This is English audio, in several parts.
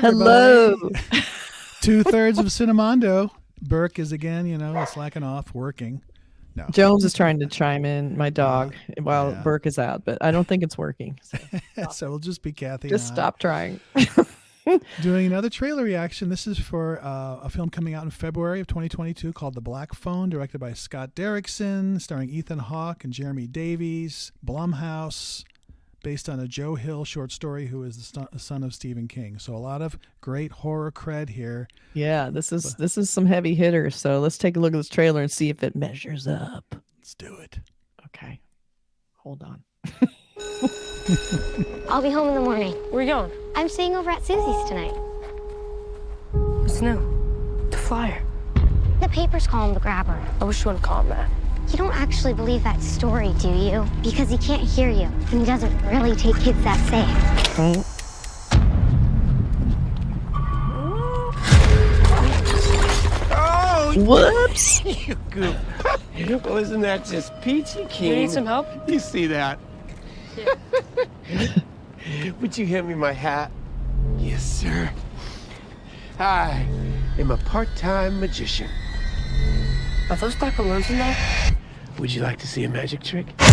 Hello. 2/3 of Cinemondo. Burke is again, slacking off, working. No. Jones is trying to chime in, my dog, while Burke is out, but I don't think it's working. So it'll just be Kathy. Just stop trying. Doing another trailer reaction. This is for a film coming out in February of 2022 called The Black Phone, directed by Scott Derrickson, starring Ethan Hawke and Jeremy Davies. Blumhouse, based on a Joe Hill short story, who is the son of Stephen King. So a lot of great horror cred here. Yeah, this is some heavy hitters. So let's take a look at this trailer and see if it measures up. Let's do it. Okay. Hold on. I'll be home in the morning. Where are you going? I'm staying over at Susie's tonight. What's new? The flyer. The papers call him the grabber. I wish you wouldn't call him that. You don't actually believe that story, do you? Because he can't hear you, and he doesn't really take kids that safe. Oh! Whoops! You goof. Well, isn't that just peachy keen? You need some help? You see that? Yeah. Would you hand me my hat? Yes, sir. I am a part-time magician. Are those black balloons in there? Would you like to see a magic trick? Well,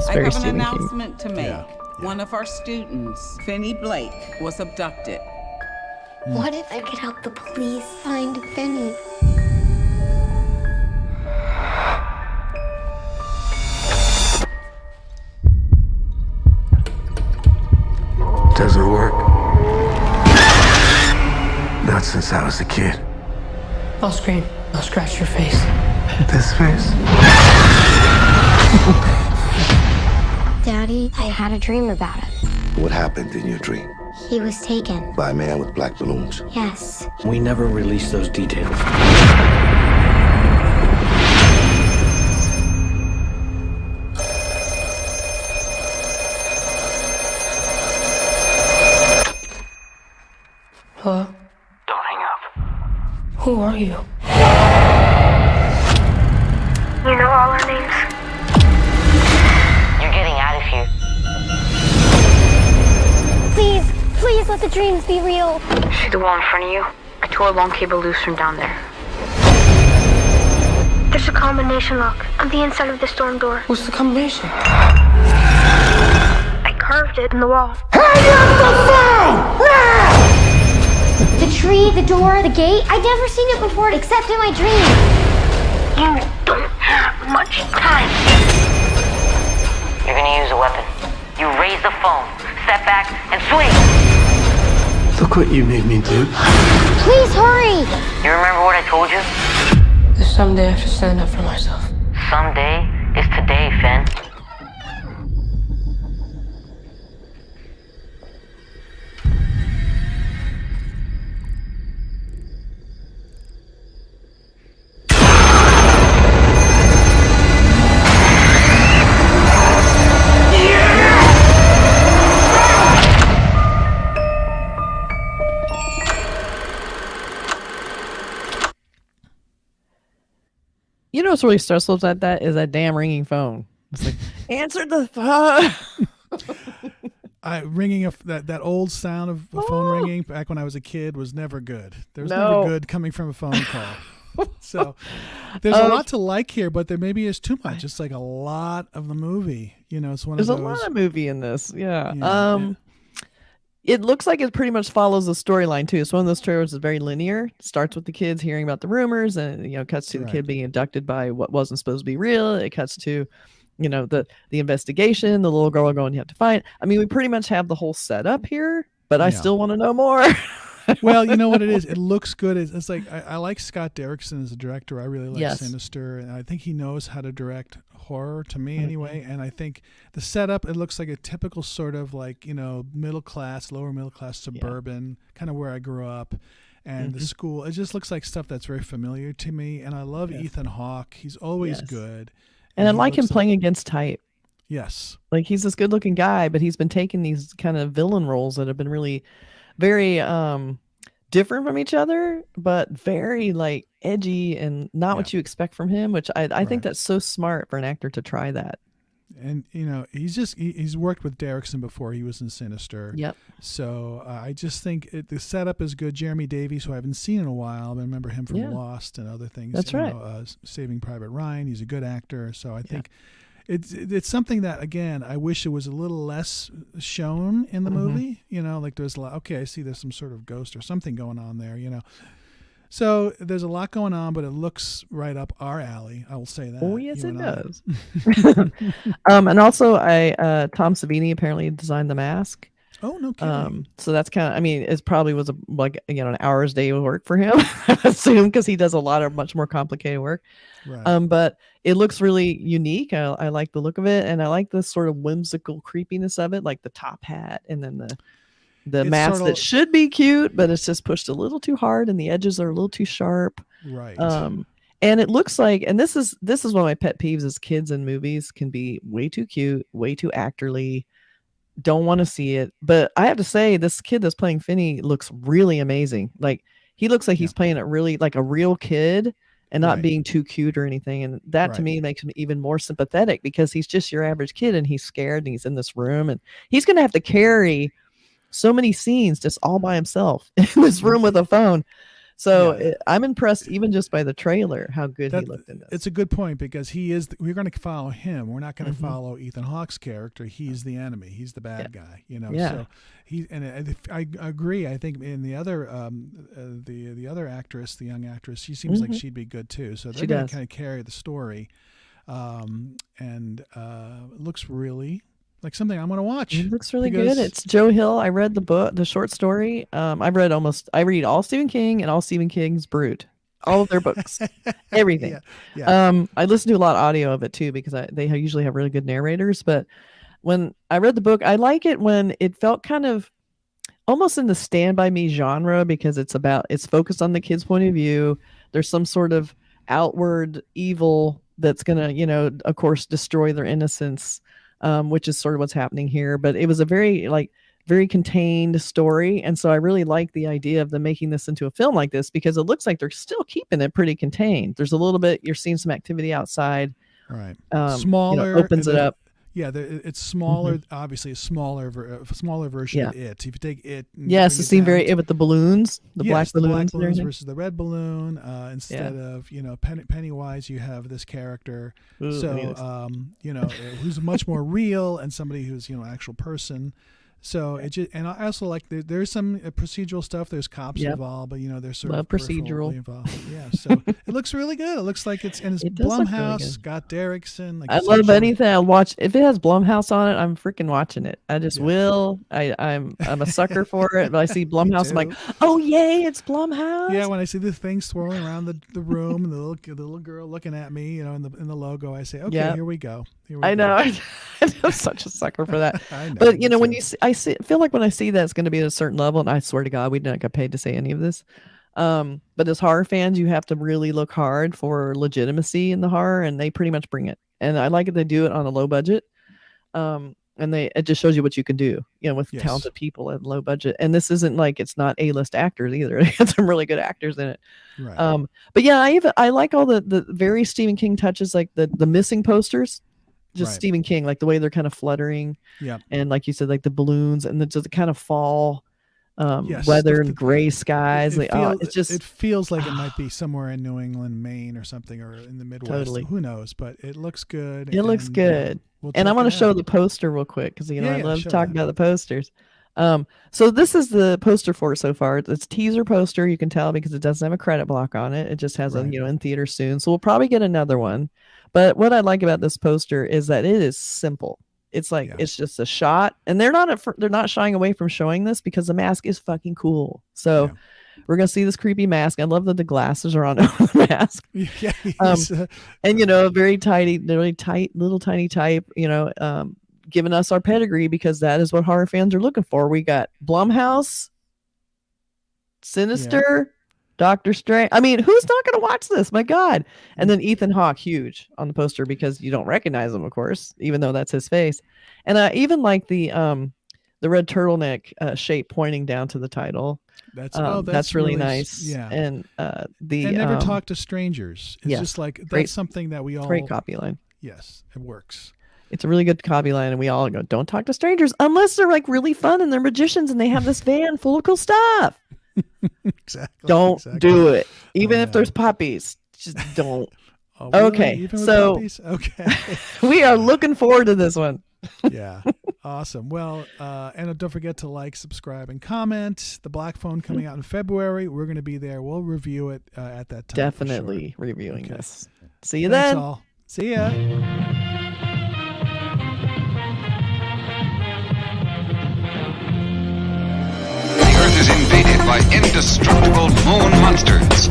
I have an announcement to make. Yeah. One of our students, Finney Blake, was abducted. What if I could help the police find Finney? Doesn't work. Not since I was a kid. I'll scream. I'll scratch your face. This face? Daddy, I had a dream about it. What happened in your dream? He was taken. By a man with black balloons. Yes. We never released those details. Hello? Don't hang up. Who are you? You know all our names? You're getting out of here. Please let the dreams be real. See the wall in front of you? I tore a long cable loose from down there. There's a combination lock on the inside of the storm door. What's the combination? I carved it in the wall. Hang up the phone! Now! The tree, the door, the gate. I'd never seen it before except in my dreams. You don't have much time. You're gonna use a weapon. You raise the phone, step back, and swing. Look what you made me do. Please hurry. You remember what I told you? There's someday I have to stand up for myself. Someday is today, Finn. You know what's really stressful about that is that damn ringing phone. It's like, answer the phone. Ringing that old sound of a phone ringing back when I was a kid was never good. There was never good coming from a phone call. So there's a lot to like here, but there maybe is too much. It's like a lot of the movie. It's one There's of those. a lot of movie in this. Yeah. Yeah. It looks like it pretty much follows the storyline too. It's one of those trailers that's very linear. It starts with the kids hearing about the rumors, and cuts to the kid being abducted by what wasn't supposed to be real. It cuts to, the investigation. The little girl going, you have to find. I mean, we pretty much have the whole setup here, but I still want to know more. Well, you know what it is? It looks good. It's like I like Scott Derrickson as a director. I really like Sinister, and I think he knows how to direct horror, to me anyway. And I think the setup, it looks like a typical sort of like, middle class, lower middle class suburban, kind of where I grew up. And the school, it just looks like stuff that's very familiar to me. And I love Ethan Hawke. He's always good. And I like him playing against type. Yes. Like he's this good looking guy, but he's been taking these kind of villain roles that have been really very different from each other, but very like edgy and not what you expect from him, which I think that's so smart for an actor to try that. And he's worked with Derrickson before. He was in Sinister. Yep. So I just think the setup is good. Jeremy Davies, who I haven't seen in a while, I remember him from Lost and other things. That's right. Saving Private Ryan. He's a good actor. So I think it's something that, again, I wish it was a little less shown in the movie. Like there's a lot. Okay, I see there's some sort of ghost or something going on there. So there's a lot going on, but it looks right up our alley. I will say that. Oh yes, it does. And also, Tom Savini apparently designed the mask. Oh, no kidding. So that's kind of, I mean, it probably was an hour's day of work for him, I assume, because he does a lot of much more complicated work. Right. But it looks really unique. I like the look of it, and I like the sort of whimsical creepiness of it, like the top hat and then the mask that should be cute, but it's just pushed a little too hard and the edges are a little too sharp. Right. And it looks like, and this is one of my pet peeves, is kids in movies can be way too cute, way too actorly. Don't want to see it. But I have to say, this kid that's playing Finney looks really amazing. Like, he looks like he's playing it really like a real kid and not being too cute or anything. And that to me makes him even more sympathetic, because he's just your average kid and he's scared and he's in this room and he's going to have to carry so many scenes just all by himself in this room with a phone. So I'm impressed even just by the trailer, how good he looked in this. It's a good point, because we're going to follow him. We're not going to follow Ethan Hawke's character. He's the enemy. He's the bad guy, So I agree. I think in the other, the other actress, the young actress, she seems like she'd be good too. So they're going to kind of carry the story. And it looks really like something I'm going to watch. It looks really good. It's Joe Hill. I read the book, the short story. I read all Stephen King and all Stephen King's Brute, all of their books, everything. I listen to a lot of audio of it too, because they usually have really good narrators. But when I read the book, I like it when it felt kind of almost in the Stand By Me genre, because it's focused on the kid's point of view. There's some sort of outward evil that's going to, of course, destroy their innocence. Which is sort of what's happening here, but it was a very contained story, and so I really like the idea of them making this into a film like this, because it looks like they're still keeping it pretty contained. There's a little bit, you're seeing some activity outside, right? Smaller, opens it up. Yeah, it's smaller. Obviously, a smaller version of it. If you take it, yes, it seemed very with the balloons, black balloons versus the red balloon. Instead of Pennywise, you have this character. Ooh, who's much more real, and somebody who's actual person. So and I also like there's some procedural stuff. There's cops involved, but there's sort of procedural involved. Yeah, so it looks really good. It looks like it's Blumhouse, really Scott Derrickson. I love anything. I'll watch if it has Blumhouse on it. I'm freaking watching it. I just will. I'm a sucker for it. But I see Blumhouse, I'm like, oh yay, it's Blumhouse. Yeah, when I see the thing swirling around the room and the little girl looking at me, in the logo, I say, okay, here we go. I know. I'm such a sucker for that. I know. But when you see, I feel like when I see that it's going to be at a certain level, and I swear to God, we didn't get paid to say any of this. But as horror fans, you have to really look hard for legitimacy in the horror, and they pretty much bring it. And I like it. They do it on a low budget. And it just shows you what you can do, with talented people at low budget. And this isn't like, it's not A-list actors either. They have some really good actors in it. Right. But yeah, I like all the very Stephen King touches, like the missing posters. Just Stephen King, like the way they're kind of fluttering, and like you said, like the balloons and the kind of fall weather and gray skies. It feels like it might be somewhere in New England, Maine, or something, or in the Midwest. Totally. Who knows? But it looks good. It looks good. And I want to show the poster real quick, because I love to talk about the posters. So this is the poster for it so far. It's a teaser poster. You can tell because it doesn't have a credit block on it. It just has a in theaters soon. So we'll probably get another one. But what I like about this poster is that it is simple. It's like it's just a shot, and they're not shying away from showing this, because the mask is fucking cool. So we're gonna see this creepy mask. I love that the glasses are on the mask. And very tiny, really tight, little tiny type. Giving us our pedigree, because that is what horror fans are looking for. We got Blumhouse, Sinister. Doctor Strange. I mean, who's not going to watch this? My God. And then Ethan Hawke, huge on the poster, because you don't recognize him, of course, even though that's his face. And I even like the red turtleneck shape pointing down to the title. That's really nice. Yeah. And never talk to strangers. It's just like that's something that we all. Great copy line. Yes, it works. It's a really good copy line, and we all go, don't talk to strangers unless they're like really fun and they're magicians and they have this van full of cool stuff. Exactly. Don't do it. Even if there's puppies, just don't. Oh, really? Okay, Even with so puppies? Okay. we are looking forward to this one. Yeah. Awesome. Well, and don't forget to like, subscribe, and comment. The Black Phone coming out in February. We're going to be there. We'll review it at that time. Definitely reviewing this. See you Thanks then. all. See ya. The Earth is invaded by indestructible moon monsters.